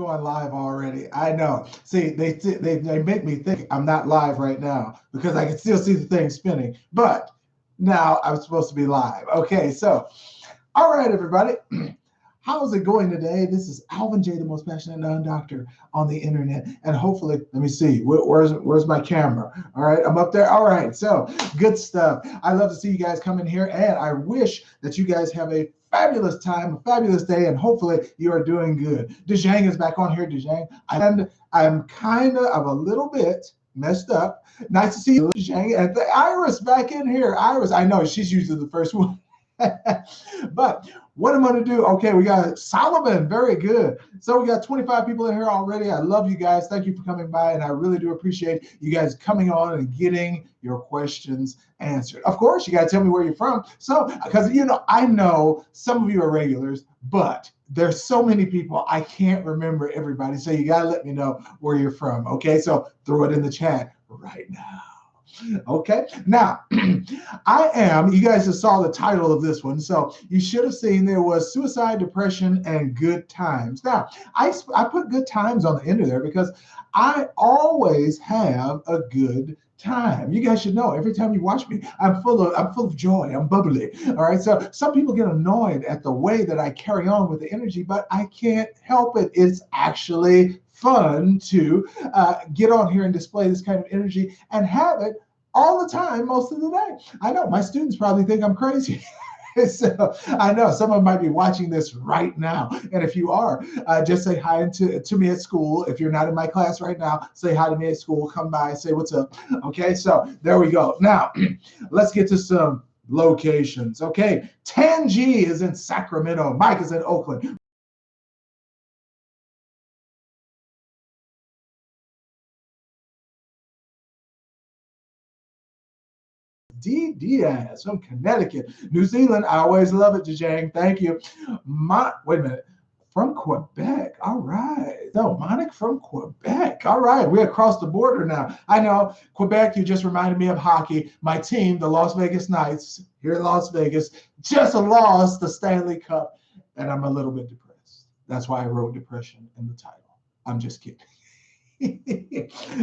going live already. I know. See, they make me think I'm not live right now because I can still see the thing spinning. But now I'm supposed to be live. Okay, so all right, everybody. How's it going today? This is Alvin J, the most passionate non-doctor on the internet. And hopefully, let me see, where's my camera? All right, I'm up there. All right, so good stuff. I love to see you guys come in here, and I wish that you guys have a fabulous time, a fabulous day, and hopefully you are doing good. Dejang is back on here, Dejang. And I'm kind of a little bit messed up. Nice to see you, Dejang. And Iris back in here. Iris, I know she's usually the first one. But what I'm going to do, okay, we got Solomon, very good. So we got 25 people in here already. I love you guys. Thank you for coming by, and I really do appreciate you guys coming on and getting your questions answered. Of course, you got to tell me where you're from. So, because, you know, I know some of you are regulars, but there's so many people, I can't remember everybody. So you got to let me know where you're from, okay? So throw it in the chat right now. Okay, now you guys just saw the title of this one, so you should have seen there was suicide, depression, and good times. Now, I put good times on the end of there because I always have a good time. You guys should know every time you watch me, I'm full of joy. I'm bubbly. All right. So some people get annoyed at the way that I carry on with the energy, but I can't help it. It's actually fun to get on here and display this kind of energy and have it all the time, most of the day. I know my students probably think I'm crazy. So I know some of them might be watching this right now. And if you are, just say hi to me at school. If you're not in my class right now, say hi to me at school. Come by, say what's up. Okay, so there we go. Now, let's get to some locations. Okay, Tangi is in Sacramento. Mike is in Oakland. D. Diaz from Connecticut. New Zealand, I always love it, Jajang. Thank you. Wait a minute. From Quebec. All right. No, Monique from Quebec. All right. We're across the border now. I know, Quebec, you just reminded me of hockey. My team, the Las Vegas Knights, here in Las Vegas, just lost the Stanley Cup, and I'm a little bit depressed. That's why I wrote depression in the title. I'm just kidding.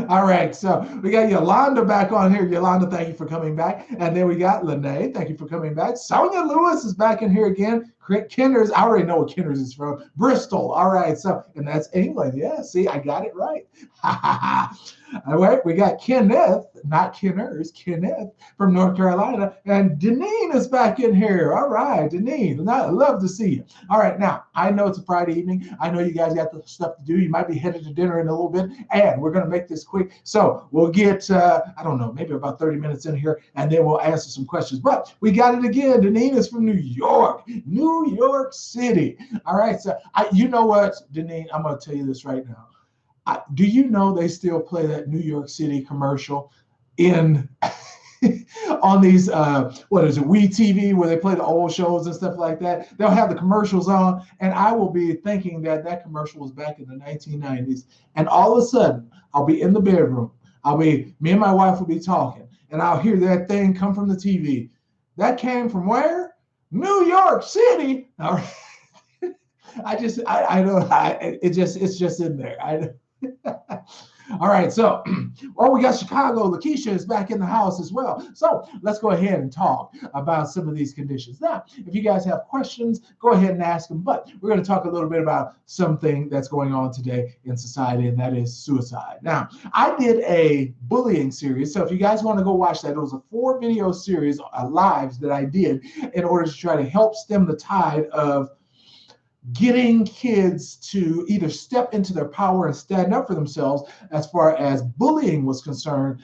All right, so we got Yolanda back on here. Yolanda, thank you for coming back. And then we got Lene, thank you for coming back. Sonia Lewis is back in here again. Kinners, I already know what Kinners is from. Bristol, all right, so, and that's England. Yeah, see, I got it right. All right, we got Kenneth, not Kinners, Kenneth from North Carolina. And Deneen is back in here. All right, Deneen, I love to see you. All right, now, I know it's a Friday evening. I know you guys got the stuff to do. You might be headed to dinner in a little bit, and we're going to make this quick. So we'll get, I don't know, maybe about 30 minutes in here, and then we'll answer some questions. But we got it again. Deneen is from New York City. All right, so you know what, Deneen, I'm going to tell you this right now. Do you know they still play that New York City commercial in on these what is it, WeTV, where they play the old shows and stuff like that? They'll have the commercials on, and I will be thinking that commercial was back in the 1990s, and all of a sudden I'll be in the bedroom, me and my wife will be talking, and I'll hear that thing come from the TV. That came from where? New York City. All right. It's just in there. All right, so, we got Chicago. Lakeisha is back in the house as well. So let's go ahead and talk about some of these conditions. Now, if you guys have questions, go ahead and ask them. But we're going to talk a little bit about something that's going on today in society, and that is suicide. Now, I did a bullying series. So if you guys want to go watch that, it was a 4-video series, lives that I did in order to try to help stem the tide of getting kids to either step into their power and stand up for themselves as far as bullying was concerned,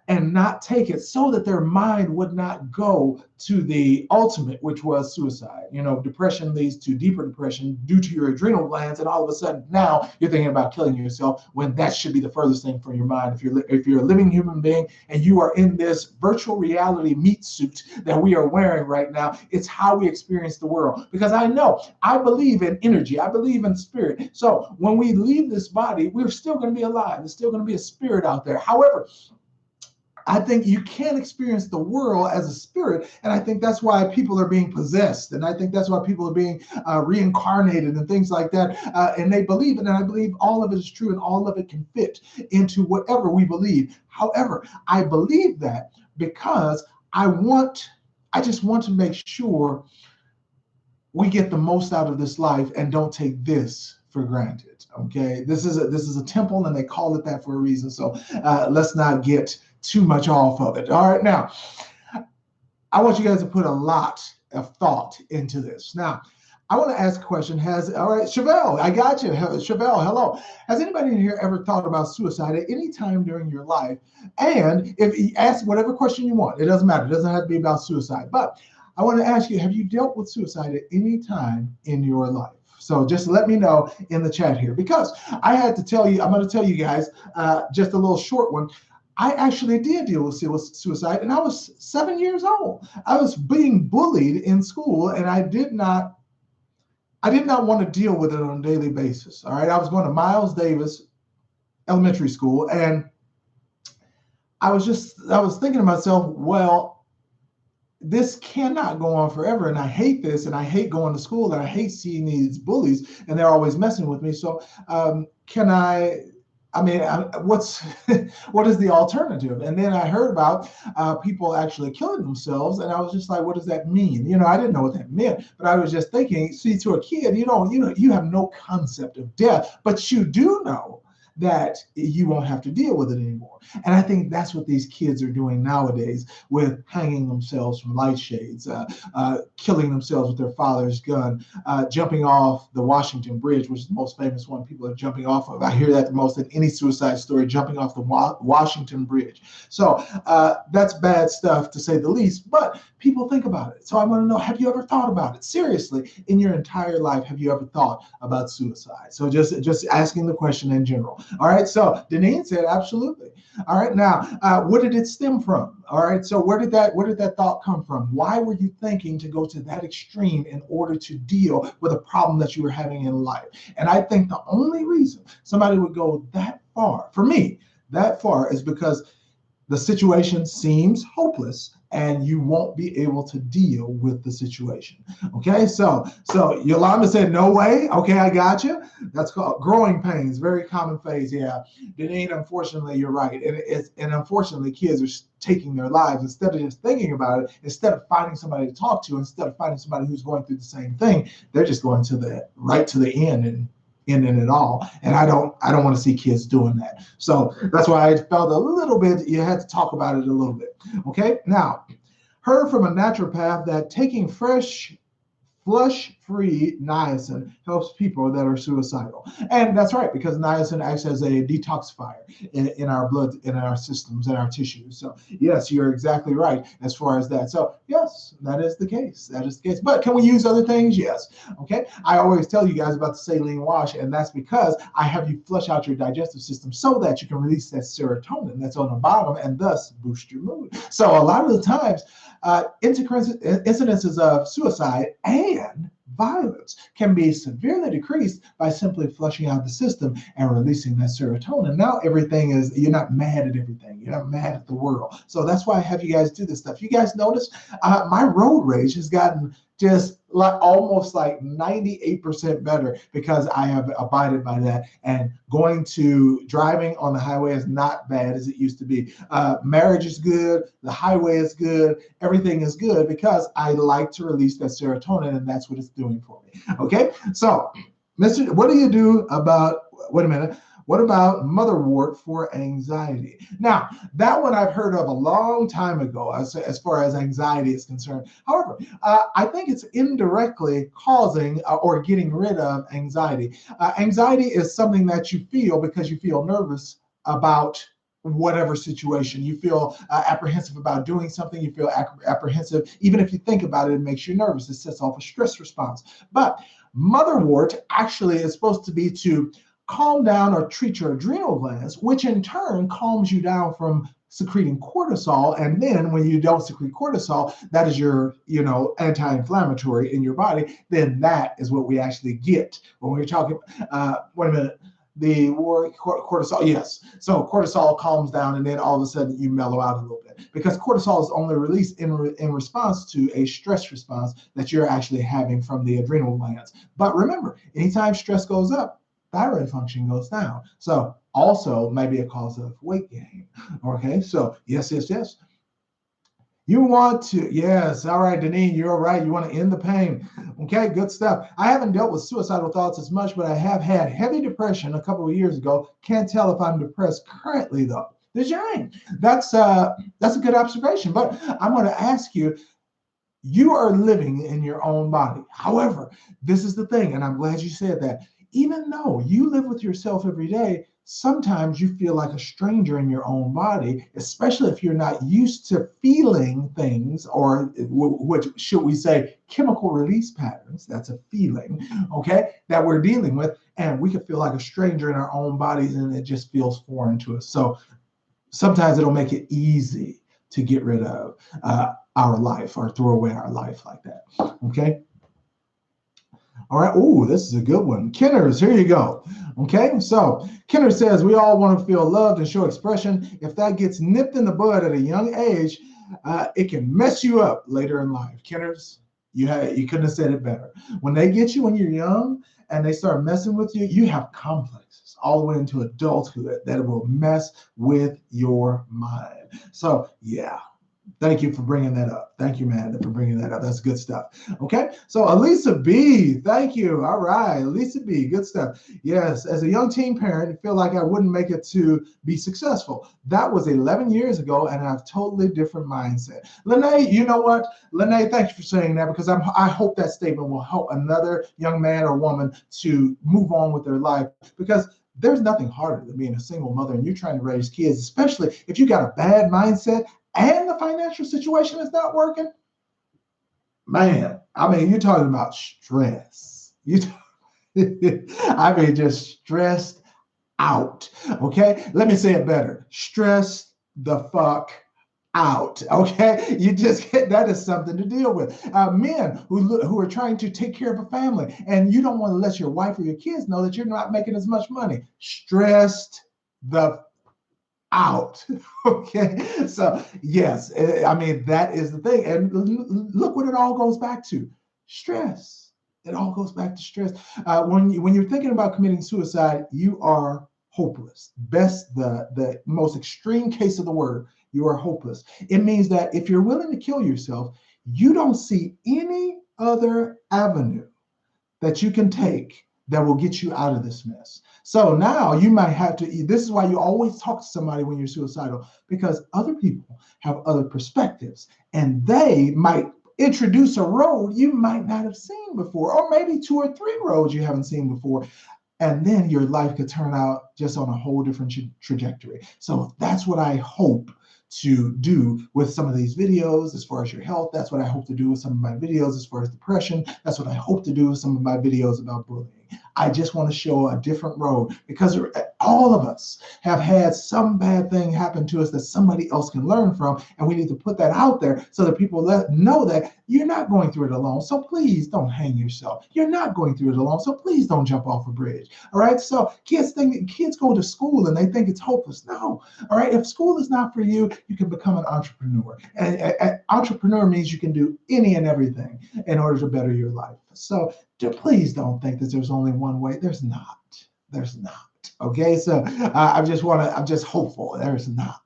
and not take it, so that their mind would not go to the ultimate, which was suicide. You know, depression leads to deeper depression due to your adrenal glands, and all of a sudden now you're thinking about killing yourself, when that should be the furthest thing from your mind. If you're a living human being and you are in this virtual reality meat suit that we are wearing right now, it's how we experience the world. Because I believe in energy, I believe in spirit. So when we leave this body, we're still going to be alive. There's still going to be a spirit out there. However, I think you can't experience the world as a spirit. And I think that's why people are being possessed. And I think that's why people are being reincarnated and things like that. And they believe it. And I believe all of it is true and all of it can fit into whatever we believe. However, I believe that because I just want to make sure we get the most out of this life and don't take this for granted. Okay, this is a temple, and they call it that for a reason. So let's not get too much off of it. All right, now I want you guys to put a lot of thought into this. Now, I want to ask a question. All right, Chevelle, I got you. Chevelle, hello. Has anybody in here ever thought about suicide at any time during your life? And if you ask whatever question you want, it doesn't matter. It doesn't have to be about suicide. But I want to ask you, have you dealt with suicide at any time in your life? So just let me know in the chat here, because I had to tell you, I'm going to tell you guys just a little short one. I actually did deal with suicide, and I was 7 years old. I was being bullied in school, and I did not want to deal with it on a daily basis. All right, I was going to Miles Davis Elementary School, and I was thinking to myself, well, this cannot go on forever, and I hate this, and I hate going to school, and I hate seeing these bullies, and they're always messing with me. So what is the alternative? And then I heard about people actually killing themselves, and I was just like, what does that mean? You know, I didn't know what that meant, but I was just thinking, see, to a kid, you have no concept of death, but you do know that you won't have to deal with it anymore. And I think that's what these kids are doing nowadays, with hanging themselves from light shades, killing themselves with their father's gun, jumping off the Washington Bridge, which is the most famous one people are jumping off of. I hear that the most in any suicide story, jumping off the Washington Bridge. So that's bad stuff, to say the least, but people think about it. So I want to know, have you ever thought about it? Seriously, in your entire life, have you ever thought about suicide? So just asking the question in general. All right, so Deneen said absolutely. All right, now what did it stem from? All right, so where did that thought come from? Why were you thinking to go to that extreme in order to deal with a problem that you were having in life? And I think the only reason somebody would go that far, for me, that far, is because the situation seems hopeless and you won't be able to deal with the situation. Okay, so Yolanda said, no way. Okay, I got you. That's called growing pains, very common phase. Yeah, Deneen, unfortunately, you're right. And unfortunately, kids are taking their lives instead of just thinking about it, instead of finding somebody to talk to, instead of finding somebody who's going through the same thing, they're just going right to the end and ending it all. And I don't want to see kids doing that. So that's why I felt a little bit, you had to talk about it a little bit. Okay, now, heard from a naturopath that taking fresh flush-free niacin helps people that are suicidal. And that's right, because niacin acts as a detoxifier in our blood, in our systems, in our tissues. So yes, you're exactly right as far as that. So yes, that is the case. That is the case. But can we use other things? Yes. Okay. I always tell you guys about the saline wash, and that's because I have you flush out your digestive system so that you can release that serotonin that's on the bottom and thus boost your mood. So a lot of the times, incidences of suicide and violence can be severely decreased by simply flushing out the system and releasing that serotonin. Now you're not mad at everything. You're not mad at the world. So that's why I have you guys do this stuff. You guys notice my road rage has gotten just like almost like 98% better because I have abided by that. And driving on the highway is not bad as it used to be. Marriage is good. The highway is good. Everything is good because I like to release that serotonin, and that's what it's doing for me. Okay. So, what do you do about, wait a minute. What about motherwort for anxiety? Now, that one I've heard of a long time ago as far as anxiety is concerned. However, I think it's indirectly causing or getting rid of anxiety. Anxiety is something that you feel because you feel nervous about whatever situation. You feel apprehensive about doing something. You feel apprehensive. Even if you think about it, it makes you nervous. It sets off a stress response. But motherwort actually is supposed to be to calm down or treat your adrenal glands, which in turn calms you down from secreting cortisol. And then when you don't secrete cortisol, that is your, anti-inflammatory in your body, then that is what we actually get when we're talking, wait a minute, the cortisol. Yes. So cortisol calms down, and then all of a sudden you mellow out a little bit because cortisol is only released in response to a stress response that you're actually having from the adrenal glands. But remember, anytime stress goes up, thyroid function goes down. So also maybe a cause of weight gain. Okay. So yes, yes, yes. You want to, yes. All right, Deneen, you're right. You want to end the pain. Okay, good stuff. I haven't dealt with suicidal thoughts as much, but I have had heavy depression a couple of years ago. Can't tell if I'm depressed currently though. There's your aim. That's a good observation. But I'm going to ask you, you are living in your own body. However, this is the thing, and I'm glad you said that. Even though you live with yourself every day, sometimes you feel like a stranger in your own body, especially if you're not used to feeling things, or what should we say, chemical release patterns. That's a feeling, okay, that we're dealing with. And we can feel like a stranger in our own bodies, and it just feels foreign to us. So sometimes it'll make it easy to get rid of our life or throw away our life like that. Okay. All right. Oh, this is a good one. Kenners, here you go. Okay. So Kenner says we all want to feel loved and show expression. If that gets nipped in the bud at a young age, it can mess you up later in life. Kenners, you couldn't have said it better. When they get you when you're young and they start messing with you, you have complexes all the way into adulthood that will mess with your mind. So yeah. Thank you for bringing that up. Thank you, man, for bringing that up. That's good stuff. Okay, so Elisa B, thank you. All right, Elisa B, good stuff. Yes, as a young teen parent, I feel like I wouldn't make it to be successful. That was 11 years ago, and I have totally different mindset. Lene, you know what? Lene, thank you for saying that because I hope that statement will help another young man or woman to move on with their life because there's nothing harder than being a single mother and you're trying to raise kids, especially if you got a bad mindset and the financial situation is not working. Man, I mean, you're talking about stress. I mean, just stressed out. Okay, let me say it better. Stressed the fuck out. Okay, you just that is something to deal with. Men who are trying to take care of a family and you don't want to let your wife or your kids know that you're not making as much money. Stressed the out. Okay, so yes, I mean that is the thing, and look what it all goes back to: stress. It all goes back to stress. When you're thinking about committing suicide, you are hopeless. The most extreme case of the word, you are hopeless. It means that if you're willing to kill yourself, you don't see any other avenue that you can take that will get you out of this mess. So now you might have to, this is why you always talk to somebody when you're suicidal, because other people have other perspectives and they might introduce a road you might not have seen before, or maybe 2 or 3 roads you haven't seen before. And then your life could turn out just on a whole different trajectory. So that's what I hope to do with some of these videos as far as your health. That's what I hope to do with some of my videos as far as depression. That's what I hope to do with some of my videos about bullying. I just want to show a different road because all of us have had some bad thing happen to us that somebody else can learn from. And we need to put that out there so that people know that you're not going through it alone. So please don't hang yourself. You're not going through it alone. So please don't jump off a bridge. All right. So kids go to school and they think it's hopeless. No. All right. If school is not for you, you can become an entrepreneur. And entrepreneur means you can do any and everything in order to better your life. So please don't think that there's only one way. There's not. There's not. Okay. So I'm just hopeful. There's not.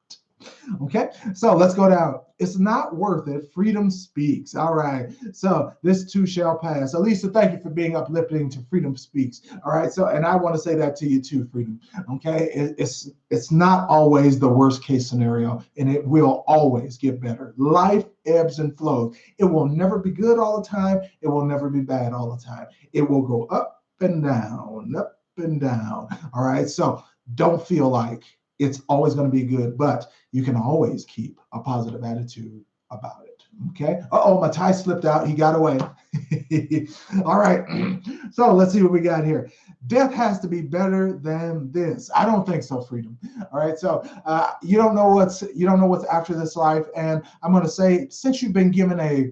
Okay, so let's go down. It's not worth it. Freedom speaks. All right. So this too shall pass. Elisa, thank you for being uplifting to Freedom Speaks. All right. So, and I want to say that to you too, Freedom. Okay. It's not always the worst case scenario, and it will always get better. Life ebbs and flows. It will never be good all the time. It will never be bad all the time. It will go up and down, up and down. All right. So don't feel like it's always going to be good, but you can always keep a positive attitude about it. Okay. Uh-oh, my tie slipped out. He got away. All right. So let's see what we got here. Death has to be better than this. I don't think so, Freedom. All right. So you don't know what's after this life. And I'm going to say, since you've been given a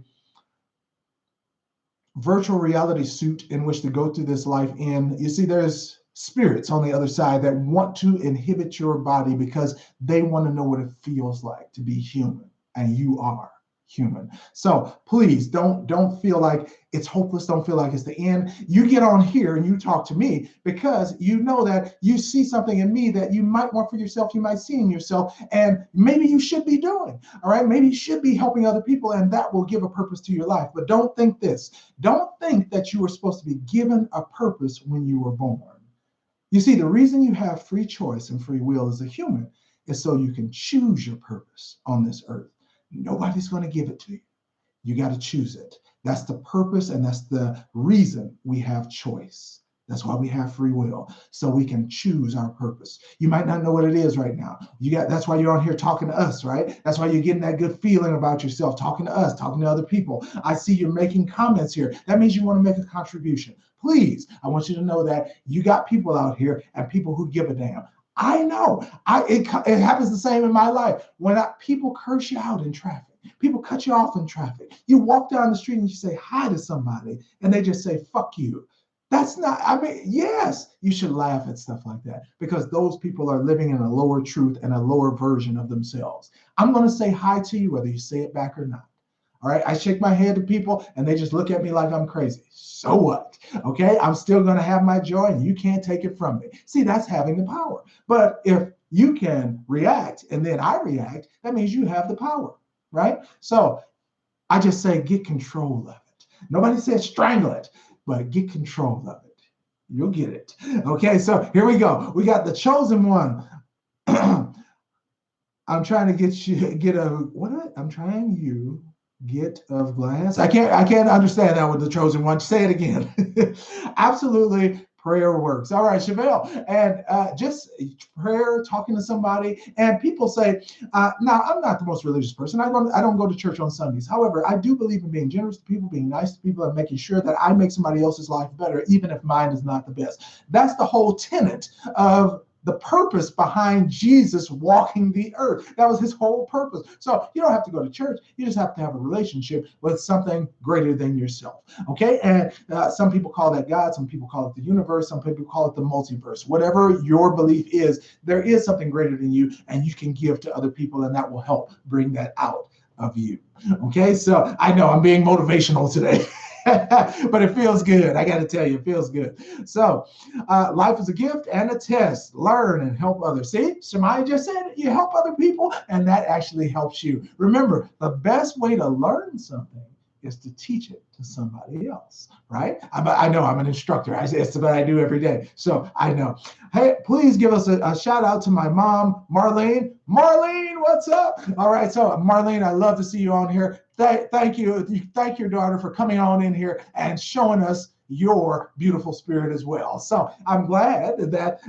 virtual reality suit in which to go through this life in, you see, there's spirits on the other side that want to inhibit your body because they want to know what it feels like to be human, and you are human. So please don't feel like it's hopeless. Don't feel like it's the end. You get on here and you talk to me because you know that you see something in me that you might want for yourself, you might see in yourself, and maybe you should be doing. All right, maybe you should be helping other people, and that will give a purpose to your life. But don't think this. Don't think that you were supposed to be given a purpose when you were born. You see, the reason you have free choice and free will as a human is so you can choose your purpose on this earth. Nobody's going to give it to you. You got to choose it. That's the purpose, and that's the reason we have choice. That's why we have free will, so we can choose our purpose. You might not know what it is right now. That's why you're on here talking to us, right? That's why you're getting that good feeling about yourself, talking to us, talking to other people. I see you're making comments here. That means you want to make a contribution. Please, I want you to know that you got people out here and people who give a damn. I know. It happens the same in my life. When people curse you out in traffic, people cut you off in traffic. You walk down the street and you say hi to somebody, and they just say, fuck you. That's not, yes, you should laugh at stuff like that because those people are living in a lower truth and a lower version of themselves. I'm going to say hi to you whether you say it back or not. All right, I shake my head to people and they just look at me like I'm crazy. So what? Okay, I'm still going to have my joy and you can't take it from me. See, that's having the power. But if you can react and then I react, that means you have the power, right? So I just say get control of it. Nobody said strangle it, but get control of it. You'll get it. Okay, so here we go. We got the chosen one. I'm trying to get of glass. I can't understand that with the chosen one. Say it again. Absolutely, prayer works. All right, Chevelle, and just prayer, talking to somebody, and people say, now I'm not the most religious person. I don't go to church on Sundays. However, I do believe in being generous to people, being nice to people, and making sure that I make somebody else's life better, even if mine is not the best. That's the whole tenet of the purpose behind Jesus walking the earth. That was his whole purpose. So you don't have to go to church. You just have to have a relationship with something greater than yourself. Okay. And some people call that God. Some people call it the universe. Some people call it the multiverse. Whatever your belief is, there is something greater than you, and you can give to other people, and that will help bring that out of you. Okay. So I know I'm being motivational today. But it feels good. I got to tell you, it feels good. So life is a gift and a test. Learn and help others. See, Shemaya just said it. You help other people, and that actually helps you. Remember, the best way to learn something is to teach it to somebody else, right? I know I'm an instructor. It's what I do every day. So I know. Hey, please give us a shout out to my mom, Marlene. Marlene, what's up? All right. So Marlene, I love to see you on here. Thank you. Thank your daughter for coming on in here and showing us your beautiful spirit as well. So I'm glad that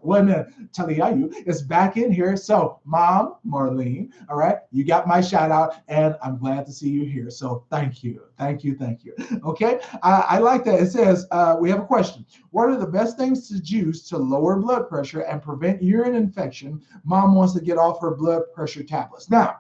when Taliayu is back in here. So Mom, Marlene, all right, you got my shout out, and I'm glad to see you here. So thank you. Okay, I like that. It says, we have a question. What are the best things to use to lower blood pressure and prevent urine infection? Mom wants to get off her blood pressure tablets. Now,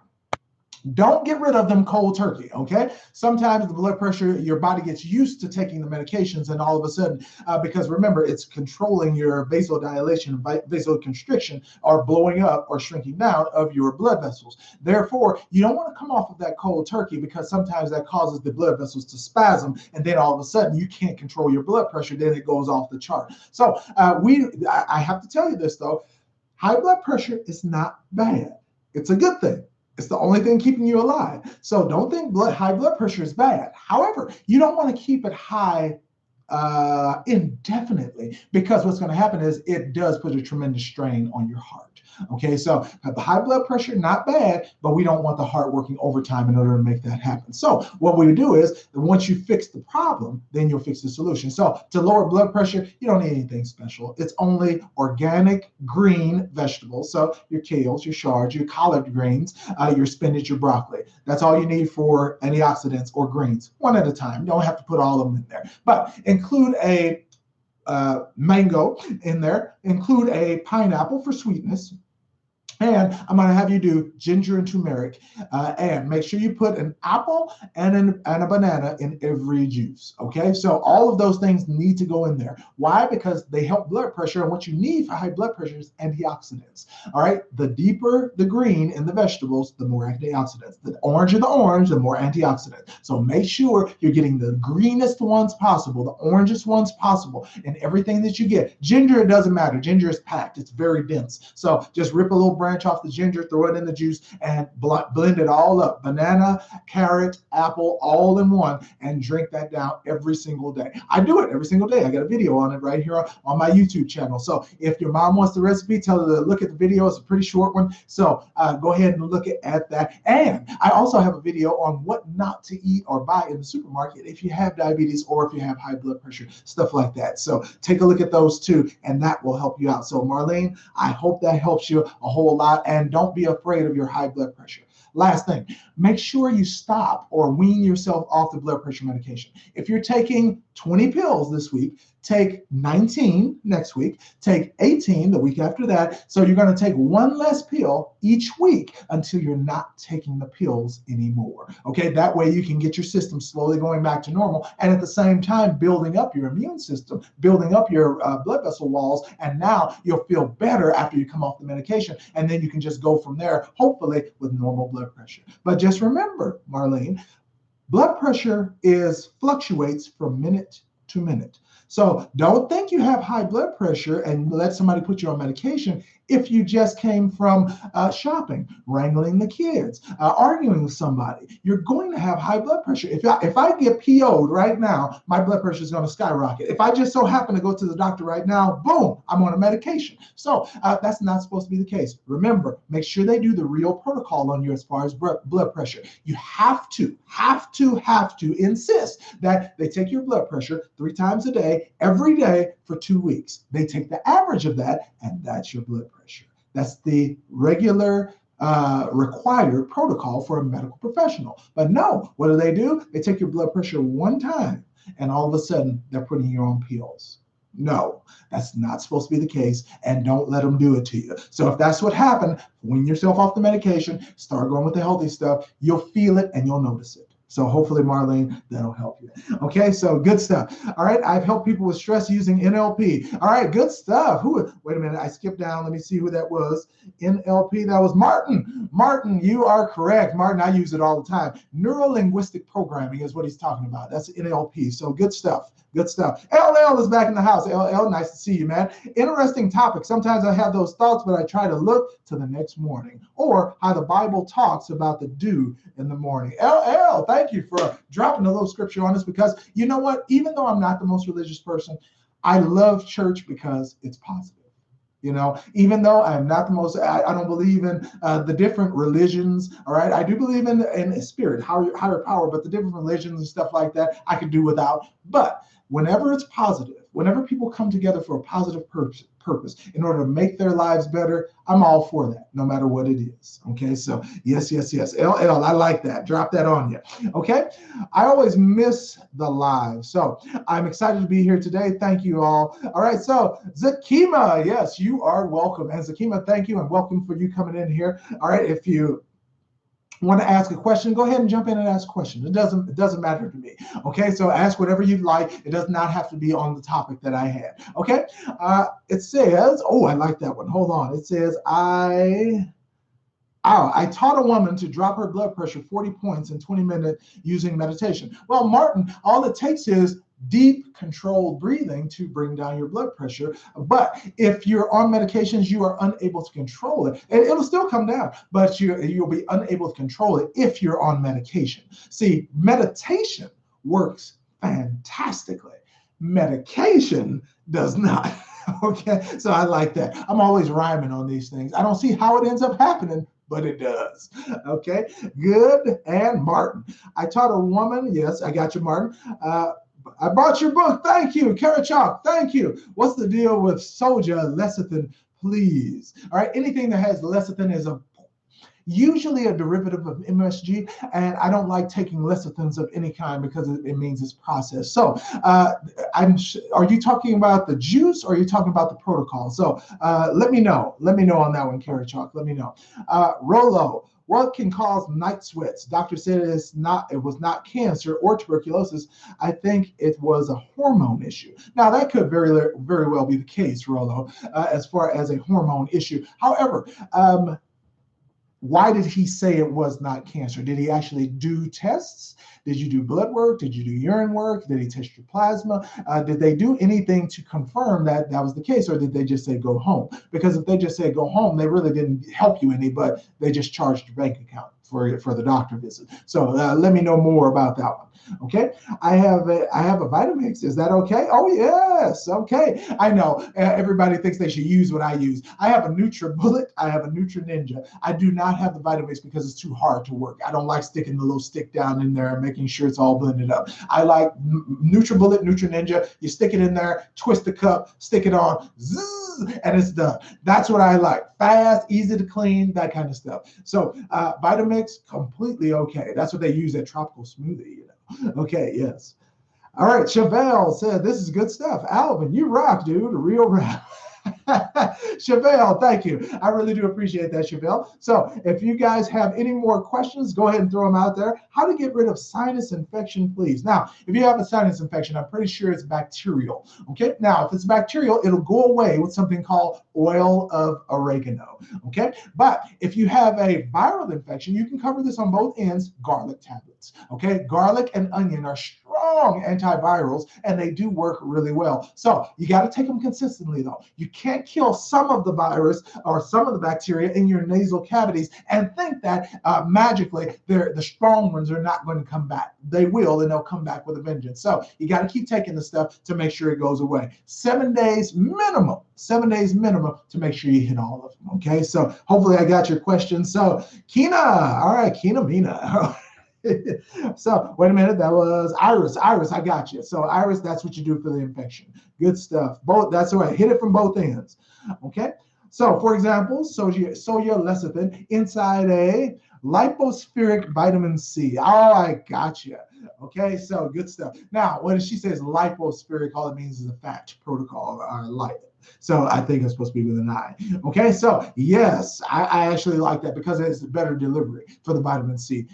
don't get rid of them cold turkey, okay? Sometimes the blood pressure, your body gets used to taking the medications, and all of a sudden, because remember, it's controlling your vasodilation, vasoconstriction, or blowing up or shrinking down of your blood vessels. Therefore, you don't want to come off of that cold turkey because sometimes that causes the blood vessels to spasm, and then all of a sudden you can't control your blood pressure, then it goes off the chart. So I have to tell you this though, high blood pressure is not bad. It's a good thing. It's the only thing keeping you alive. So don't think high blood pressure is bad. However, you don't want to keep it high indefinitely, because what's going to happen is it does put a tremendous strain on your heart. Okay, so the high blood pressure, not bad, but we don't want the heart working overtime in order to make that happen. So what we do is, once you fix the problem, then you'll fix the solution. So to lower blood pressure, you don't need anything special. It's only organic green vegetables. So your kales, your shards, your collard greens, your spinach, your broccoli. That's all you need for antioxidants or greens, one at a time. You don't have to put all of them in there, but include a mango in there, include a pineapple for sweetness, And I'm going to have you do ginger and turmeric. And make sure you put an apple and a banana in every juice. Okay. So all of those things need to go in there. Why? Because they help blood pressure. And what you need for high blood pressure is antioxidants. All right. The deeper the green in the vegetables, the more antioxidants. The orange in the orange, the more antioxidants. So make sure you're getting the greenest ones possible, the orangest ones possible in everything that you get. Ginger, it doesn't matter. Ginger is packed. It's very dense. So just rip a little branch off the ginger, throw it in the juice, and blend it all up. Banana, carrot, apple, all in one, and drink that down every single day. I do it every single day. I got a video on it right here on my YouTube channel. So if your mom wants the recipe, tell her to look at the video. It's a pretty short one. So go ahead and look at that. And I also have a video on what not to eat or buy in the supermarket if you have diabetes or if you have high blood pressure, stuff like that. So take a look at those too, and that will help you out. So Marlene, I hope that helps you a whole lot, and don't be afraid of your high blood pressure. Last thing, make sure you stop or wean yourself off the blood pressure medication. If you're taking 20 pills this week, take 19 next week, take 18 the week after that. So you're going to take one less pill each week until you're not taking the pills anymore. Okay, that way you can get your system slowly going back to normal, and at the same time building up your immune system, building up your blood vessel walls, and now you'll feel better after you come off the medication, and then you can just go from there, hopefully with normal blood pressure. But just remember, Marlene, blood pressure fluctuates from minute to minute. So don't think you have high blood pressure and let somebody put you on medication if you just came from shopping, wrangling the kids, arguing with somebody. You're going to have high blood pressure. If I get PO'd right now, my blood pressure is going to skyrocket. If I just so happen to go to the doctor right now, boom, I'm on a medication. So that's not supposed to be the case. Remember, make sure they do the real protocol on you as far as blood pressure. You have to insist that they take your blood pressure 3 times a day, every day for 2 weeks. They take the average of that, and that's your blood pressure. That's the regular required protocol for a medical professional. But no, what do? They take your blood pressure one time, and all of a sudden they're putting you on pills. No, that's not supposed to be the case, and don't let them do it to you. So if that's what happened, wean yourself off the medication, start going with the healthy stuff, you'll feel it and you'll notice it. So hopefully, Marlene, that'll help you. Okay, so good stuff. All right, I've helped people with stress using NLP. All right, good stuff. Wait a minute, I skipped down. Let me see who that was. NLP, that was Martin. Martin, you are correct. Martin, I use it all the time. Neuro-linguistic programming is what he's talking about. That's NLP, so good stuff. Good stuff. LL is back in the house. LL, nice to see you, man. Interesting topic. Sometimes I have those thoughts, but I try to look to the next morning, or how the Bible talks about the dew in the morning. LL, thank you for dropping a little scripture on us, because you know what? Even though I'm not the most religious person, I love church because it's positive. You know, even though I'm not the most, I don't believe in the different religions, all right? I do believe in spirit, higher power, but the different religions and stuff like that, I could do without. But whenever it's positive, whenever people come together for a positive purpose in order to make their lives better, I'm all for that, no matter what it is. Okay, so yes. LL, I like that. Drop that on you. Okay, I always miss the live, so I'm excited to be here today. Thank you all. All right, so Zakima, yes, you are welcome. And Zakima, thank you and welcome for you coming in here. All right, if you want to ask a question, go ahead and jump in and ask questions. It doesn't matter to me. Okay, so ask whatever you'd like. It does not have to be on the topic that I had. Okay, it says, oh, I like that one. Hold on. It says, I taught a woman to drop her blood pressure 40 points in 20 minutes using meditation. Well, Martin, all it takes is deep, controlled breathing to bring down your blood pressure. But if you're on medications, you are unable to control it. And it'll still come down, but you'll be unable to control it if you're on medication. See, meditation works fantastically. Medication does not. Okay, so I like that. I'm always rhyming on these things. I don't see how it ends up happening, but it does. Okay, good. And Martin, I taught a woman, yes, I got you, Martin. I bought your book. Thank you. Karachok, thank you. What's the deal with soja, lecithin, please? All right, anything that has lecithin usually a derivative of MSG, and I don't like taking lecithins of any kind because it means it's processed. So are you talking about the juice or are you talking about the protocol? So let me know. Let me know on that one, Carrot Chalk. Let me know. Rolo, what can cause night sweats? Doctor said it was not cancer or tuberculosis. I think it was a hormone issue. Now that could very well be the case, Rolo, as far as a hormone issue. However, why did he say it was not cancer? Did he actually do tests? Did you do blood work? Did you do urine work? Did he test your plasma? Did they do anything to confirm that that was the case, or did they just say go home? Because if they just say go home, they really didn't help you any, but they just charged your bank account for the doctor visit. So let me know more about that one. Okay, I have a Vitamix. Is that okay? Oh yes, okay. I know everybody thinks they should use what I use. I have a NutriBullet. I have a Nutri-Ninja. I do not have the Vitamix because it's too hard to work. I don't like sticking the little stick down in there and making sure it's all blended up. I like NutriBullet, Nutri-Ninja. You stick it in there, twist the cup, stick it on, zzz, and it's done. That's what I like. Fast, easy to clean, that kind of stuff. So Vitamix, completely okay. That's what they use at Tropical Smoothie, you know. Okay, yes. All right, Chevelle said, this is good stuff. Alvin, you rock, dude. A real rap. Chevelle, thank you. I really do appreciate that, Chevelle. So if you guys have any more questions, go ahead and throw them out there. How to get rid of sinus infection, please. Now, if you have a sinus infection, I'm pretty sure it's bacterial. Okay, now if it's bacterial, it'll go away with something called oil of oregano. Okay, but if you have a viral infection, you can cover this on both ends, garlic tablets. Okay, garlic and onion are strong antivirals, and they do work really well. So you got to take them consistently, though. You can't kill some of the virus or some of the bacteria in your nasal cavities and think that magically the strong ones are not going to come back. They will, and they'll come back with a vengeance. So you got to keep taking the stuff to make sure it goes away. 7 days minimum. 7 days minimum to make sure you hit all of them. Okay, so hopefully I got your question. So Kina, all right, Kina Mina. So wait a minute, that was Iris. Iris, I got you. So Iris, that's what you do for the infection. Good stuff. Both. That's right. Hit it from both ends. Okay. So for example, soya lecithin inside a lipospheric vitamin C. Oh, I got you. Okay. So good stuff. Now, when she says lipospheric, all it means is a fat protocol or light. So I think it's supposed to be with an I. Okay, so yes, I actually like that because it's better delivery for the vitamin C.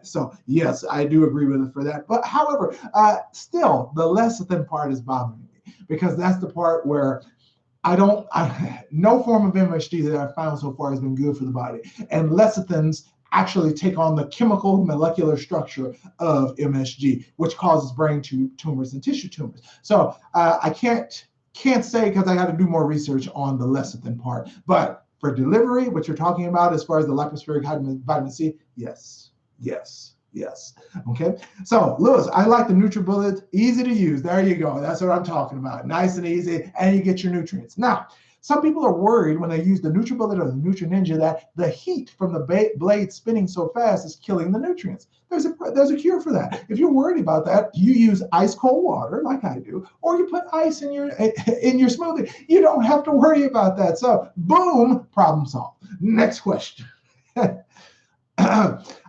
So yes, I do agree with it for that. But however, still, the lecithin part is bothering me because that's the part where no form of MSG that I've found so far has been good for the body. And lecithins actually take on the chemical molecular structure of MSG, which causes brain tumors and tissue tumors. So I can't say because I got to do more research on the lecithin part. But for delivery, what you're talking about as far as the lipospheric vitamin C, yes. Okay. So Lewis, I like the NutriBullet, easy to use. There you go. That's what I'm talking about. Nice and easy, and you get your nutrients. Now, some people are worried when they use the NutriBullet or the Nutri-Ninja that the heat from the blade spinning so fast is killing the nutrients. There's a cure for that. If you're worried about that, you use ice cold water like I do, or you put ice in your smoothie. You don't have to worry about that. So boom, problem solved. Next question.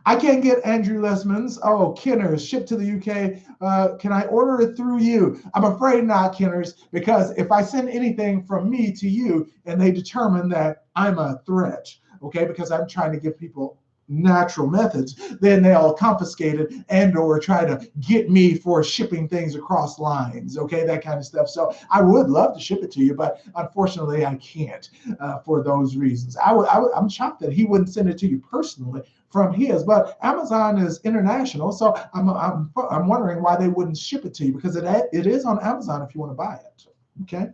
I can't get Andrew Lessman's. Oh, Kinners, shipped to the UK. Can I order it through you? I'm afraid not, Kinners, because if I send anything from me to you and they determine that I'm a threat, okay, because I'm trying to give people natural methods, then they'll confiscate it and or try to get me for shipping things across lines, okay, that kind of stuff. So I would love to ship it to you, but unfortunately I can't for those reasons. I'm shocked that he wouldn't send it to you personally from his, but Amazon is international, so I'm wondering why they wouldn't ship it to you, because it is on Amazon if you want to buy it, okay?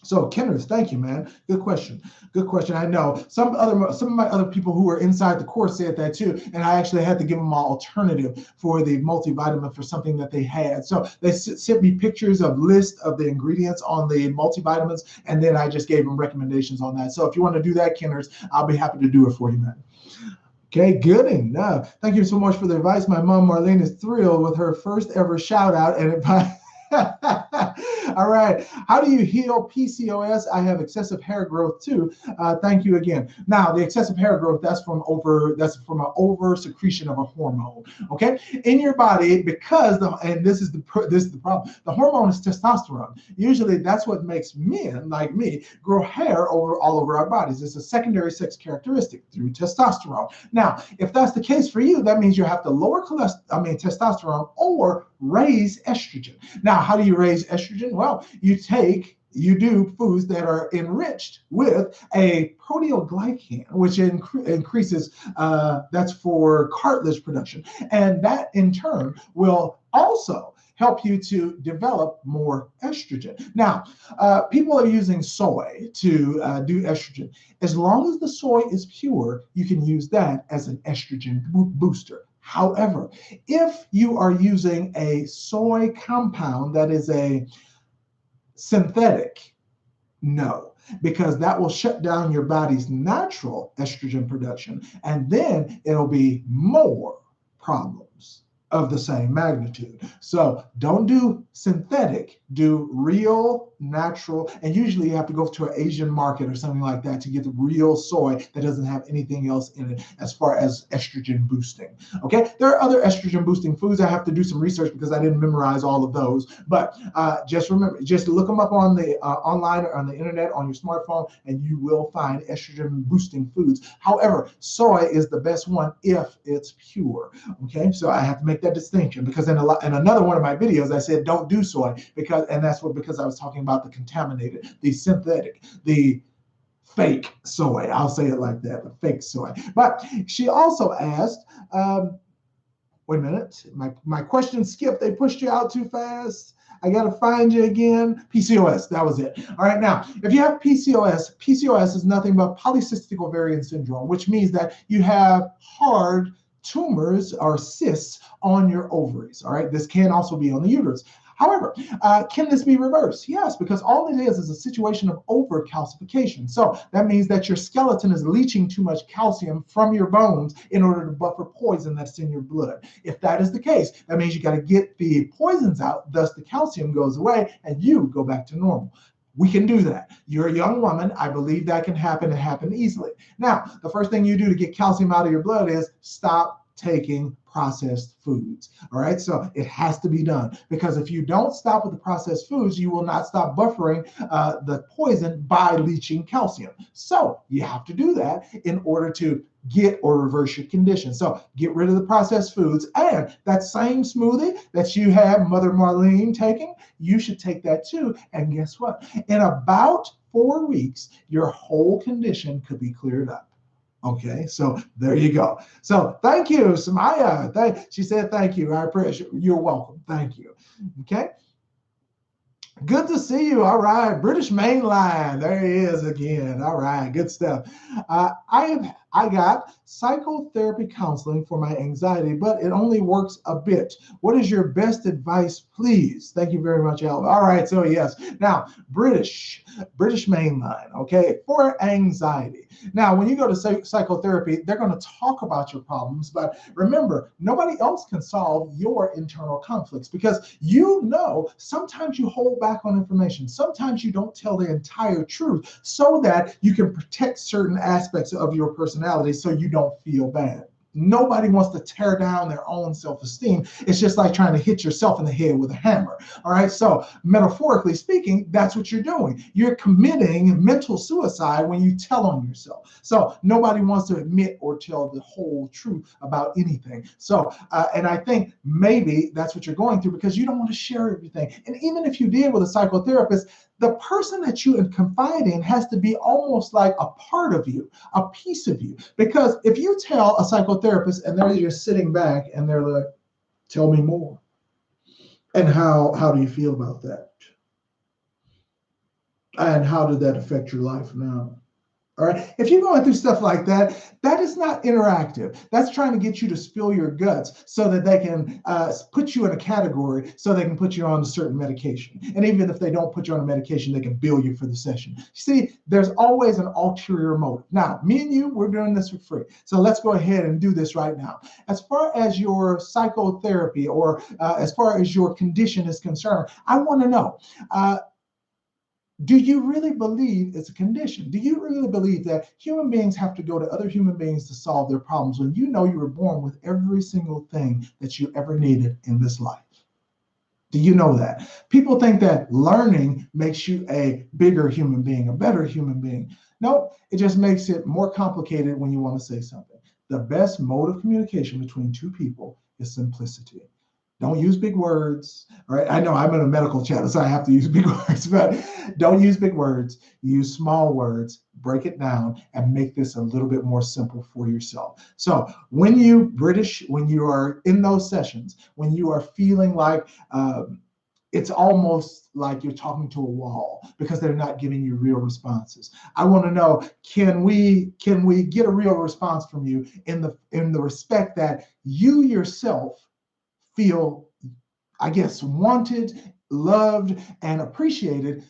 So Kenneth, thank you, man. Good question. Good question. I know some of my other people who were inside the course said that too, and I actually had to give them my alternative for the multivitamin for something that they had. So they sent me pictures of list of the ingredients on the multivitamins, and then I just gave them recommendations on that. So if you want to do that, Kenneth, I'll be happy to do it for you, man. Okay, good enough. Thank you so much for the advice. My mom, Marlene, is thrilled with her first ever shout out and advice. All right. How do you heal PCOS? I have excessive hair growth too. Thank you again. Now, the excessive hair growth, that's from an over secretion of a hormone. Okay, in your body, because this is the problem. The hormone is testosterone. Usually, that's what makes men like me grow hair all over our bodies. It's a secondary sex characteristic through testosterone. Now, if that's the case for you, that means you have to lower testosterone or raise estrogen. Now, how do you raise estrogen? Well, you do foods that are enriched with a proteoglycan, which increases, that's for cartilage production. And that in turn will also help you to develop more estrogen. Now, people are using soy to do estrogen. As long as the soy is pure, you can use that as an estrogen booster. However, if you are using a soy compound that is a synthetic, no, because that will shut down your body's natural estrogen production, and then it'll be more problems of the same magnitude. So don't do synthetic, do real, natural, and usually you have to go to an Asian market or something like that to get the real soy that doesn't have anything else in it as far as estrogen boosting. Okay, there are other estrogen boosting foods. I have to do some research because I didn't memorize all of those, but just remember, just look them up on the online or on the internet on your smartphone, and you will find estrogen boosting foods. However, soy is the best one if it's pure. Okay, so I have to make that distinction because in another one of my videos I said don't do soy because I was talking about the contaminated, the synthetic, the fake soy. I'll say it like that, the fake soy. But she also asked, wait a minute, my question skipped. They pushed you out too fast. I got to find you again. PCOS, that was it. All right, now, if you have PCOS is nothing but polycystic ovarian syndrome, which means that you have hard tumors or cysts on your ovaries. All right, this can also be on the uterus. However, can this be reversed? Yes, because all it is a situation of overcalcification. So that means that your skeleton is leaching too much calcium from your bones in order to buffer poison that's in your blood. If that is the case, that means you got to get the poisons out, thus the calcium goes away and you go back to normal. We can do that. You're a young woman. I believe that can happen and happen easily. Now, the first thing you do to get calcium out of your blood is stop taking processed foods. All right, so it has to be done because if you don't stop with the processed foods, you will not stop buffering the poison by leaching calcium. So you have to do that in order to get or reverse your condition. So get rid of the processed foods, and that same smoothie that you have Mother Marlene taking, you should take that too. And guess what? In about 4 weeks, your whole condition could be cleared up. Okay, so there you go. So thank you, Samaya. She said thank you. I appreciate you. You're welcome. Thank you. Okay. Good to see you. All right, British Mainline. There he is again. All right, good stuff. I got psychotherapy counseling for my anxiety, but it only works a bit. What is your best advice, please? Thank you very much, Alvin. All right, so yes. Now, British Mainline, okay, for anxiety. Now, when you go to psychotherapy, they're going to talk about your problems, but remember, nobody else can solve your internal conflicts because sometimes you hold back on information. Sometimes you don't tell the entire truth so that you can protect certain aspects of your personality so you don't feel bad. Nobody wants to tear down their own self-esteem. It's just like trying to hit yourself in the head with a hammer. All right. So metaphorically speaking, that's what you're doing. You're committing mental suicide when you tell on yourself. So nobody wants to admit or tell the whole truth about anything. So, and I think maybe that's what you're going through because you don't want to share everything. And even if you did with a psychotherapist, the person that you confide in has to be almost like a part of you, a piece of you. Because if you tell a psychotherapist and they're just sitting back and they're like, tell me more. And how do you feel about that? And how did that affect your life now? All right. If you're going through stuff like that, that is not interactive. That's trying to get you to spill your guts so that they can put you in a category so they can put you on a certain medication. And even if they don't put you on a medication, they can bill you for the session. See, there's always an ulterior motive. Now, me and you, we're doing this for free. So let's go ahead and do this right now. As far as your psychotherapy or as far as your condition is concerned, I want to know. Do you really believe it's a condition? Do you really believe that human beings have to go to other human beings to solve their problems when you know you were born with every single thing that you ever needed in this life? Do you know that? People think that learning makes you a bigger human being, a better human being. No, it just makes it more complicated when you want to say something. The best mode of communication between two people is simplicity. Don't use big words. All right. I know I'm in a medical channel, so I have to use big words, but don't use big words. Use small words, break it down, and make this a little bit more simple for yourself. So when you are in those sessions, when you are feeling like it's almost like you're talking to a wall because they're not giving you real responses. I want to know, can we get a real response from you in the respect that you yourself feel, I guess, wanted, loved, and appreciated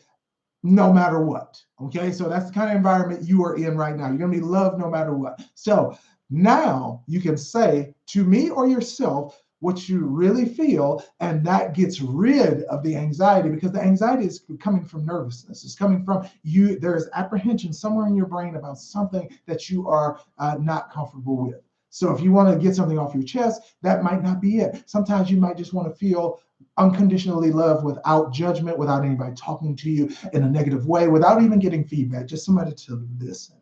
no matter what. Okay, so that's the kind of environment you are in right now. You're going to be loved no matter what. So now you can say to me or yourself what you really feel, and that gets rid of the anxiety, because the anxiety is coming from nervousness. It's coming from you. There is apprehension somewhere in your brain about something that you are not comfortable with. So if you want to get something off your chest, that might not be it. Sometimes you might just want to feel unconditionally loved without judgment, without anybody talking to you in a negative way, without even getting feedback, just somebody to listen.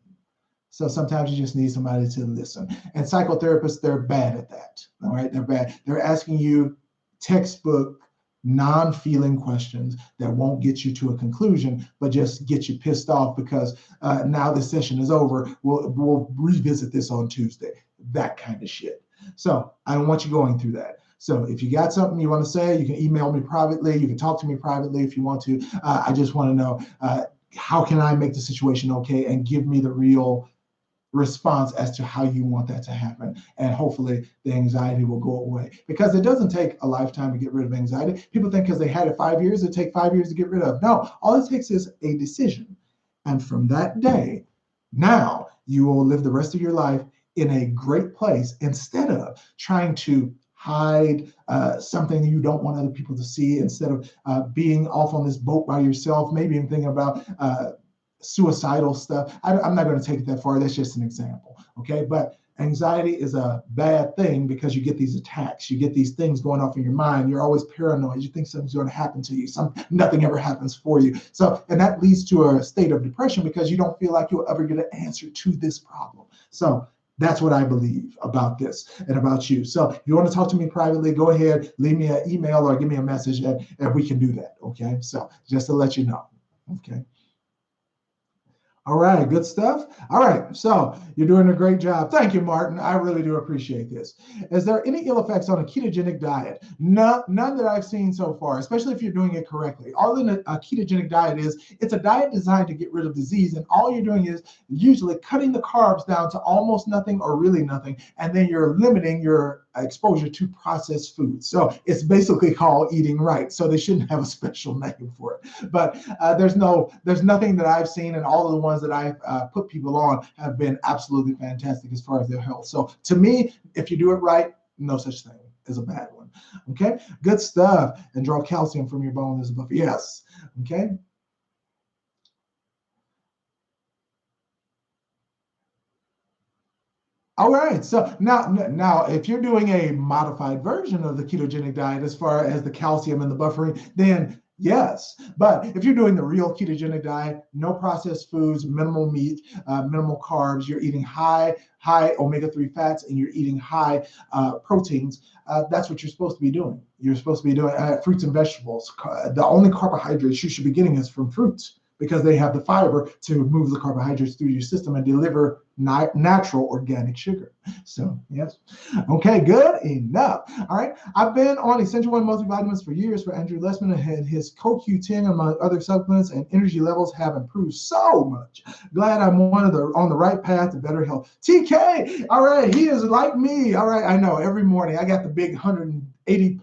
So sometimes you just need somebody to listen. And psychotherapists, they're bad at that. All right, they're bad. They're asking you textbook non-feeling questions that won't get you to a conclusion, but just get you pissed off because now the session is over. We'll revisit this on Tuesday. That kind of shit. So I don't want you going through that. So if you got something you want to say, you can email me privately. You can talk to me privately if you want to. I just want to know how can I make the situation okay and give me the real response as to how you want that to happen. And hopefully the anxiety will go away, because it doesn't take a lifetime to get rid of anxiety. People think because they had it 5 years, it take 5 years to get rid of. No, all it takes is a decision. And from that day, now you will live the rest of your life in a great place instead of trying to hide something you don't want other people to see, instead of being off on this boat by yourself, maybe even thinking about suicidal stuff. I'm not going to take it that far. That's just an example. Okay. But anxiety is a bad thing because you get these attacks. You get these things going off in your mind. You're always paranoid. You think something's going to happen to you. Nothing ever happens for you. So, and that leads to a state of depression because you don't feel like you'll ever get an answer to this problem. So that's what I believe about this and about you. So if you want to talk to me privately, go ahead, leave me an email or give me a message and we can do that. Okay. So just to let you know. Okay. All right, good stuff. All right, so you're doing a great job. Thank you, Martin. I really do appreciate this. Is there any ill effects on a ketogenic diet? No, none that I've seen so far, especially if you're doing it correctly. All that a ketogenic diet is, it's a diet designed to get rid of disease, and all you're doing is usually cutting the carbs down to almost nothing or really nothing, and then you're limiting your exposure to processed foods. So it's basically called eating right. So they shouldn't have a special name for it. But there's nothing that I've seen, and all of the ones that I've put people on have been absolutely fantastic as far as their health. So to me, if you do it right, no such thing as a bad one. Okay, good stuff. And draw calcium from your bone as a buffer. Yes. Okay. All right. So now, if you're doing a modified version of the ketogenic diet as far as the calcium and the buffering, then yes. But if you're doing the real ketogenic diet, no processed foods, minimal meat, minimal carbs, you're eating high omega-3 fats, and you're eating high proteins, that's what you're supposed to be doing. You're supposed to be doing fruits and vegetables. The only carbohydrates you should be getting is from fruits, because they have the fiber to move the carbohydrates through your system and deliver natural organic sugar. So, yes. Okay, good enough. All right. I've been on Essential One multivitamins for years for Andrew Lessman, and his CoQ10 among other supplements and energy levels have improved so much. Glad I'm on the right path to better health. TK, all right, he is like me. All right, I know every morning I got the big 180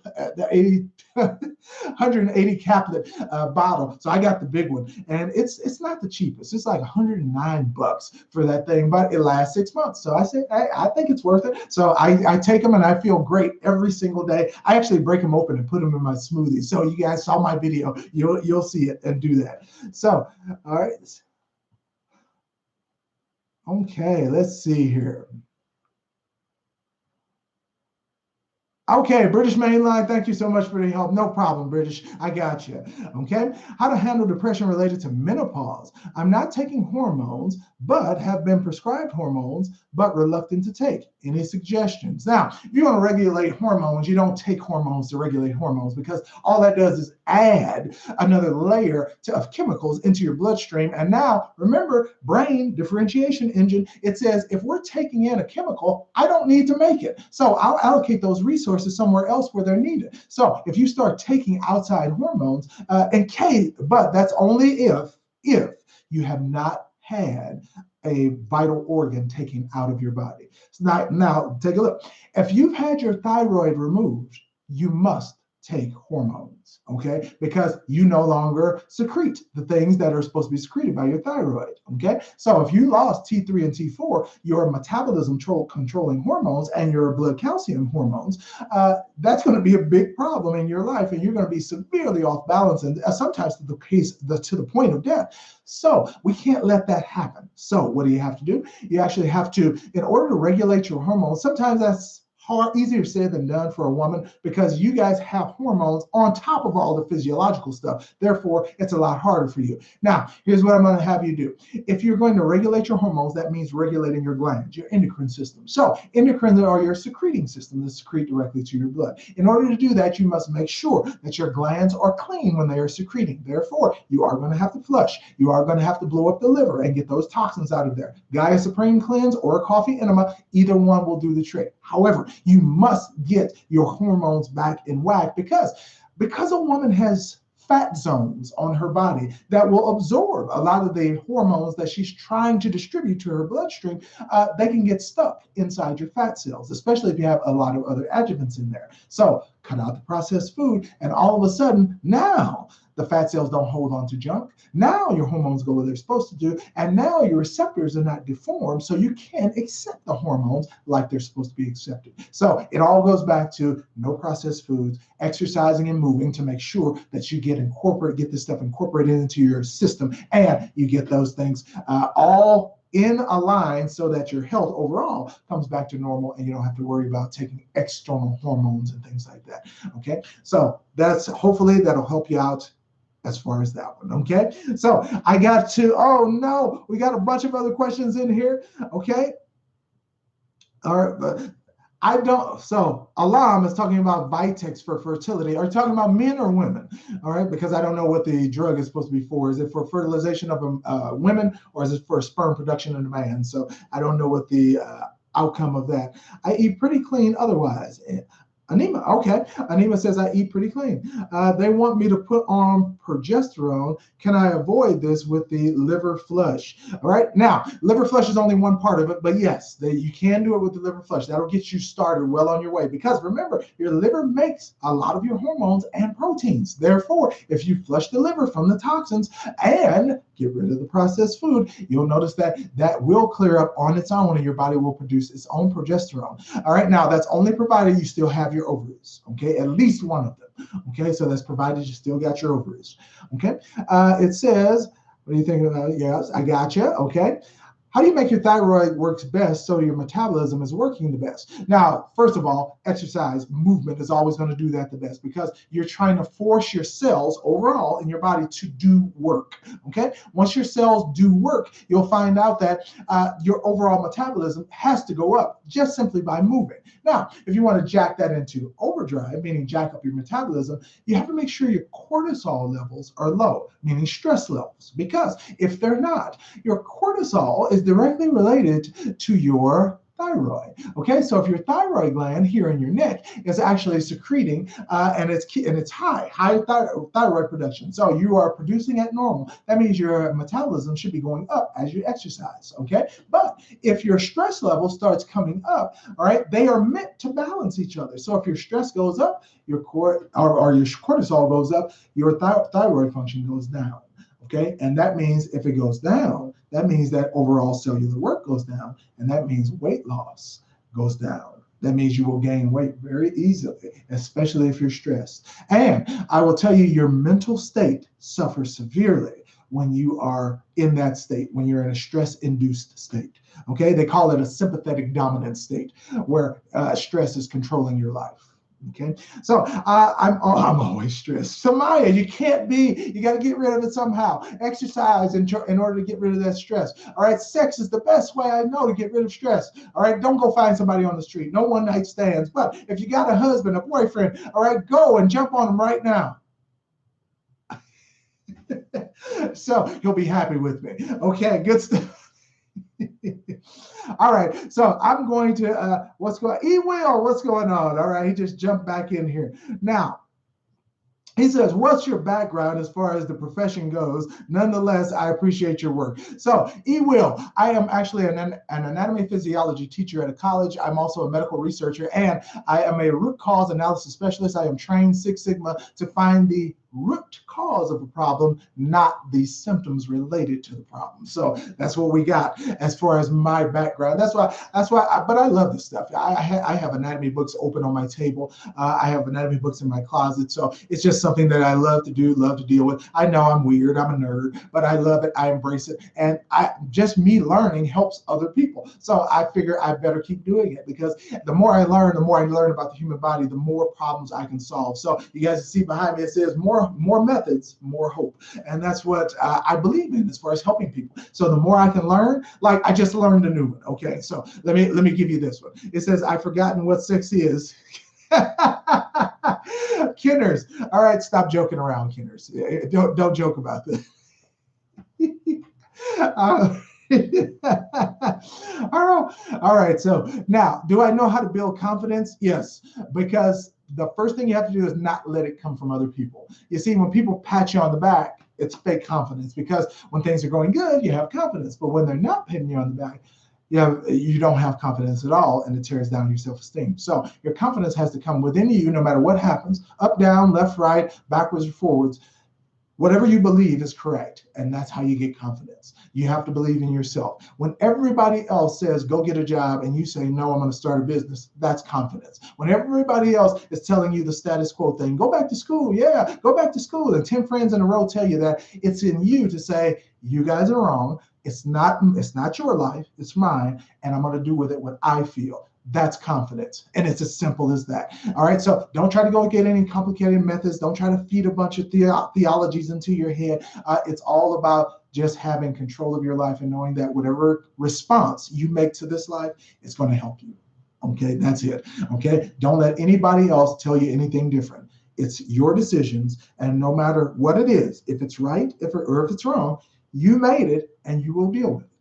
caplet bottle. So I got the big one, and it's not the cheapest. It's like $109 for that thing, but it lasts 6 months. So I said, hey, I think it's worth it. So I take them and I feel great every single day. I actually break them open and put them in my smoothie. So you guys saw my video, you'll see it and do that. So, all right. Okay, let's see here. Okay, British Mainline, thank you so much for the help. No problem, British. I got you. Okay. How to handle depression related to menopause. I'm not taking hormones, but have been prescribed hormones, but reluctant to take. Any suggestions? Now, if you want to regulate hormones, you don't take hormones to regulate hormones, because all that does is add another layer of chemicals into your bloodstream. And now, remember, brain differentiation engine, it says if we're taking in a chemical, I don't need to make it. So I'll allocate those resources somewhere else where they're needed. So if you start taking outside hormones, but that's only if you have not had a vital organ taken out of your body. So now take a look. If you've had your thyroid removed, you must take hormones, okay? Because you no longer secrete the things that are supposed to be secreted by your thyroid, okay? So if you lost T3 and T4, your metabolism controlling hormones and your blood calcium hormones, that's going to be a big problem in your life, and you're going to be severely off balance, and sometimes to the point of death. So we can't let that happen. So what do you have to do? You actually have to, in order to regulate your hormones, sometimes that's easier said than done for a woman, because you guys have hormones on top of all the physiological stuff. Therefore, it's a lot harder for you. Now, here's what I'm going to have you do. If you're going to regulate your hormones, that means regulating your glands, your endocrine system. So endocrine are your secreting system that secrete directly to your blood. In order to do that, you must make sure that your glands are clean when they are secreting. Therefore, you are going to have to flush. You are going to have to blow up the liver and get those toxins out of there. Gaia Supreme Cleanse or a coffee enema, either one will do the trick. However, you must get your hormones back in whack, because a woman has fat zones on her body that will absorb a lot of the hormones that she's trying to distribute to her bloodstream. They can get stuck inside your fat cells, especially if you have a lot of other adjuvants in there. So cut out the processed food, and all of a sudden, now the fat cells don't hold on to junk. Now your hormones go where they're supposed to do, and now your receptors are not deformed, so you can accept the hormones like they're supposed to be accepted. So it all goes back to no processed foods, exercising and moving to make sure that you get this stuff incorporated into your system, and you get those things all in a line so that your health overall comes back to normal, and you don't have to worry about taking external hormones and things like that. Okay, so hopefully that'll help you out as far as that one. Okay, so I got to, oh no, we got a bunch of other questions in here. Okay, all right, but I don't. So Alam is talking about Vitex for fertility. Are you talking about men or women? All right, because I don't know what the drug is supposed to be for. Is it for fertilization of women, or is it for sperm production in a man? So I don't know what the outcome of that. I eat pretty clean otherwise. Anima, okay. Anima says, I eat pretty clean. They want me to put on progesterone. Can I avoid this with the liver flush? All right. Now, liver flush is only one part of it, but yes, you can do it with the liver flush. That'll get you started well on your way, because remember, your liver makes a lot of your hormones and proteins. Therefore, if you flush the liver from the toxins and get rid of the processed food, you'll notice that will clear up on its own, and your body will produce its own progesterone. All right. Now, that's only provided you still have your ovaries, okay? At least one of them, okay? So that's provided you still got your ovaries, okay? It says, what do you think about it? Yes, I got you, okay? How do you make your thyroid works best so your metabolism is working the best? Now, first of all, exercise, movement is always going to do that the best, because you're trying to force your cells overall in your body to do work, okay? Once your cells do work, you'll find out that your overall metabolism has to go up just simply by moving. Now, if you want to jack that into overdrive, meaning jack up your metabolism, you have to make sure your cortisol levels are low, meaning stress levels, because if they're not, your cortisol is is directly related to your thyroid. Okay, so if your thyroid gland here in your neck is actually secreting and it's high thyroid production, so you are producing at normal, that means your metabolism should be going up as you exercise. Okay, but if your stress level starts coming up, all right, they are meant to balance each other. So if your stress goes up, your your cortisol goes up, your thyroid function goes down. Okay, and that means if it goes down, that means that overall cellular work goes down, and that means weight loss goes down. That means you will gain weight very easily, especially if you're stressed. And I will tell you, your mental state suffers severely when you are in that state, when you're in a stress-induced state. Okay, they call it a sympathetic dominant state, where stress is controlling your life. Okay, so I'm always stressed. So Maya, you can't be. You got to get rid of it somehow. Exercise in order to get rid of that stress. All right, sex is the best way I know to get rid of stress. All right, don't go find somebody on the street. No one night stands. But if you got a husband, a boyfriend, all right, go and jump on him right now. So he'll be happy with me. Okay, good stuff. All right, so I'm going to, what's going on? All right, he just jumped back in here. Now, he says, what's your background as far as the profession goes? Nonetheless, I appreciate your work. So, Will, I am actually an anatomy physiology teacher at a college. I'm also a medical researcher, and I am a root cause analysis specialist. I am trained Six Sigma to find the root cause of a problem, not the symptoms related to the problem. So that's what we got as far as my background. That's why. But I love this stuff. I have anatomy books open on my table. I have anatomy books in my closet. So it's just something that I love to do, love to deal with. I know I'm weird. I'm a nerd, but I love it. I embrace it, and just me learning helps other people. So I figure I better keep doing it, because the more I learn about the human body, the more problems I can solve. So you guys see behind me, it says more methods, more hope. And that's what I believe in as far as helping people. So the more I can learn, like I just learned a new one. Okay, so let me give you this one. It says, I've forgotten what sex is. Kinners. All right, stop joking around, Kinners. Don't joke about this. All right. So now, do I know how to build confidence? Yes, because the first thing you have to do is not let it come from other people. You see, when people pat you on the back, it's fake confidence, because when things are going good, you have confidence. But when they're not patting you on the back, you don't have confidence at all, and it tears down your self-esteem. So your confidence has to come within you, no matter what happens, up, down, left, right, backwards, or forwards. Whatever you believe is correct, and that's how you get confidence. You have to believe in yourself. When everybody else says, go get a job, and you say, no, I'm going to start a business, that's confidence. When everybody else is telling you the status quo thing, go back to school, yeah, go back to school, and 10 friends in a row tell you that, it's in you to say, you guys are wrong, it's not your life, it's mine, and I'm going to do with it what I feel. That's confidence. And it's as simple as that. All right. So don't try to go get any complicated methods. Don't try to feed a bunch of theologies into your head. It's all about just having control of your life and knowing that whatever response you make to this life is going to help you. Okay. That's it. Okay. Don't let anybody else tell you anything different. It's your decisions. And no matter what it is, if it's right, or if it's wrong, you made it and you will deal with it.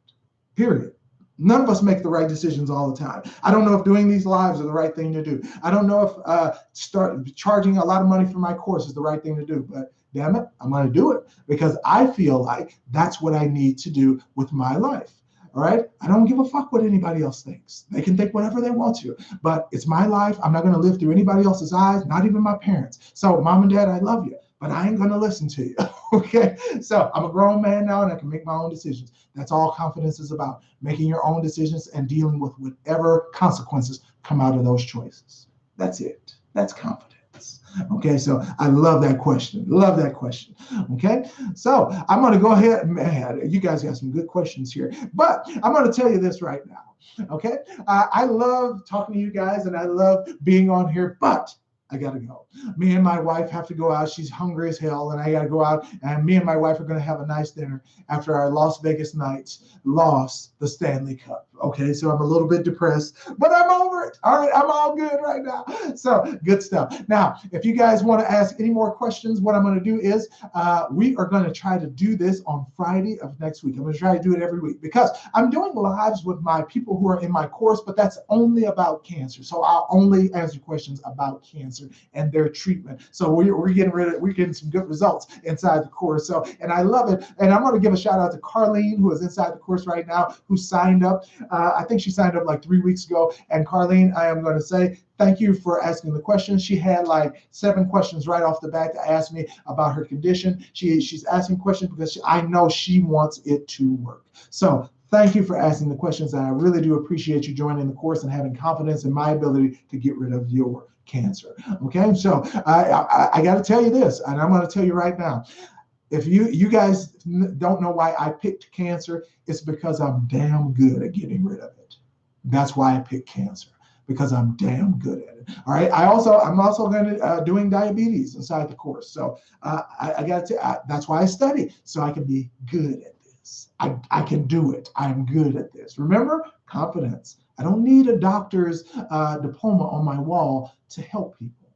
Period. None of us make the right decisions all the time. I don't know if doing these lives are the right thing to do. I don't know if start charging a lot of money for my course is the right thing to do, but damn it, I'm going to do it, because I feel like that's what I need to do with my life. All right. I don't give a fuck what anybody else thinks. They can think whatever they want to, but it's my life. I'm not going to live through anybody else's eyes, not even my parents. So mom and dad, I love you, but I ain't going to listen to you. Okay. So I'm a grown man now, and I can make my own decisions. That's all confidence is about, making your own decisions and dealing with whatever consequences come out of those choices. That's it. That's confidence. Okay, so I love that question. Love that question. Okay, so I'm going to go ahead. Man, you guys got some good questions here, but I'm going to tell you this right now. Okay, I love talking to you guys, and I love being on here, but I gotta go. Me and my wife have to go out. She's hungry as hell, and I gotta go out. And me and my wife are gonna have a nice dinner after our Las Vegas Knights lost the Stanley Cup. Okay, so I'm a little bit depressed, but I'm over it. All right, I'm all good right now. So good stuff. Now, if you guys want to ask any more questions, what I'm going to do is we are going to try to do this on Friday of next week. I'm going to try to do it every week because I'm doing lives with my people who are in my course, but that's only about cancer. So I'll only answer questions about cancer and their treatment. So we're getting some good results inside the course. So, and I love it. And I'm going to give a shout out to Carlene, who is inside the course right now, who signed up. I think she signed up like 3 weeks ago. And Carlene, I am going to say thank you for asking the questions. She had like 7 questions right off the bat to ask me about her condition. She's asking questions because I know she wants it to work. So thank you for asking the questions. And I really do appreciate you joining the course and having confidence in my ability to get rid of your cancer. Okay, so I got to tell you this, and I'm going to tell you right now. If you guys don't know why I picked cancer, it's because I'm damn good at getting rid of it. That's why I picked cancer, because I'm damn good at it. All right. I'm also going to doing diabetes inside the course. So I got to. That's why I study, so I can be good at this. I can do it. I'm good at this. Remember, confidence. I don't need a doctor's diploma on my wall to help people.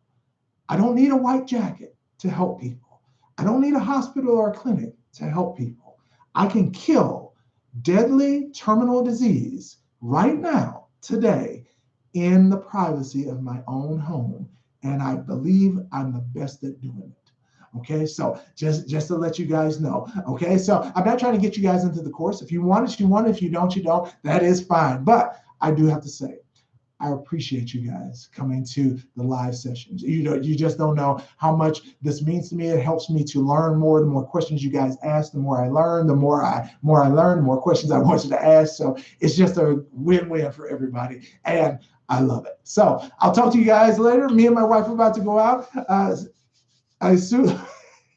I don't need a white jacket to help people. I don't need a hospital or a clinic to help people. I can kill deadly terminal disease right now, today, in the privacy of my own home. And I believe I'm the best at doing it. Okay, so just to let you guys know. Okay, so I'm not trying to get you guys into the course. If you want it, you want it. If you don't, you don't. That is fine. But I do have to say, I appreciate you guys coming to the live sessions. You just don't know how much this means to me. It helps me to learn more. The more questions you guys ask, the more I learn. The more I learn, the more questions I want you to ask. So it's just a win-win for everybody, and I love it. So I'll talk to you guys later. Me and my wife are about to go out. I assume.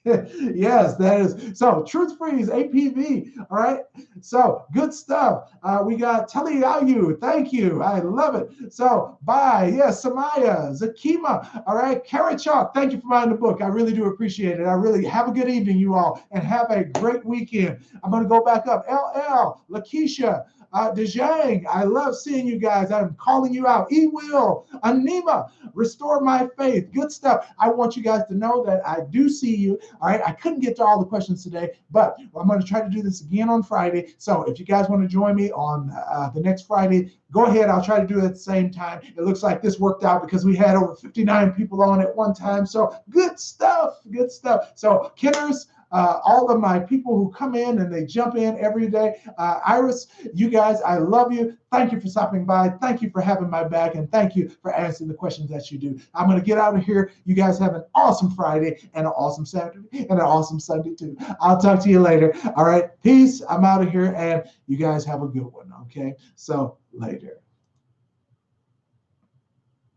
Yes, that is. So Truth Freeze, APV. All right. So good stuff. We got Teliayu. Thank you. I love it. So bye. Yes, Samaya, Zakima. All right. Karachok. Thank you for buying the book. I really do appreciate it. I really have a good evening, you all, and have a great weekend. I'm going to go back up. LL, Lakeisha, Dejang, I love seeing you guys. I'm calling you out. E-Will, Anima, Restore My Faith. Good stuff. I want you guys to know that I do see you. All right. I couldn't get to all the questions today, but I'm going to try to do this again on Friday. So if you guys want to join me on the next Friday, go ahead. I'll try to do it at the same time. It looks like this worked out because we had over 59 people on at one time. So good stuff. Good stuff. So Kenners, all of my people who come in and they jump in every day. Iris, you guys, I love you. Thank you for stopping by. Thank you for having my back. And thank you for answering the questions that you do. I'm going to get out of here. You guys have an awesome Friday and an awesome Saturday and an awesome Sunday too. I'll talk to you later. All right. Peace. I'm out of here. And you guys have a good one. Okay. So later.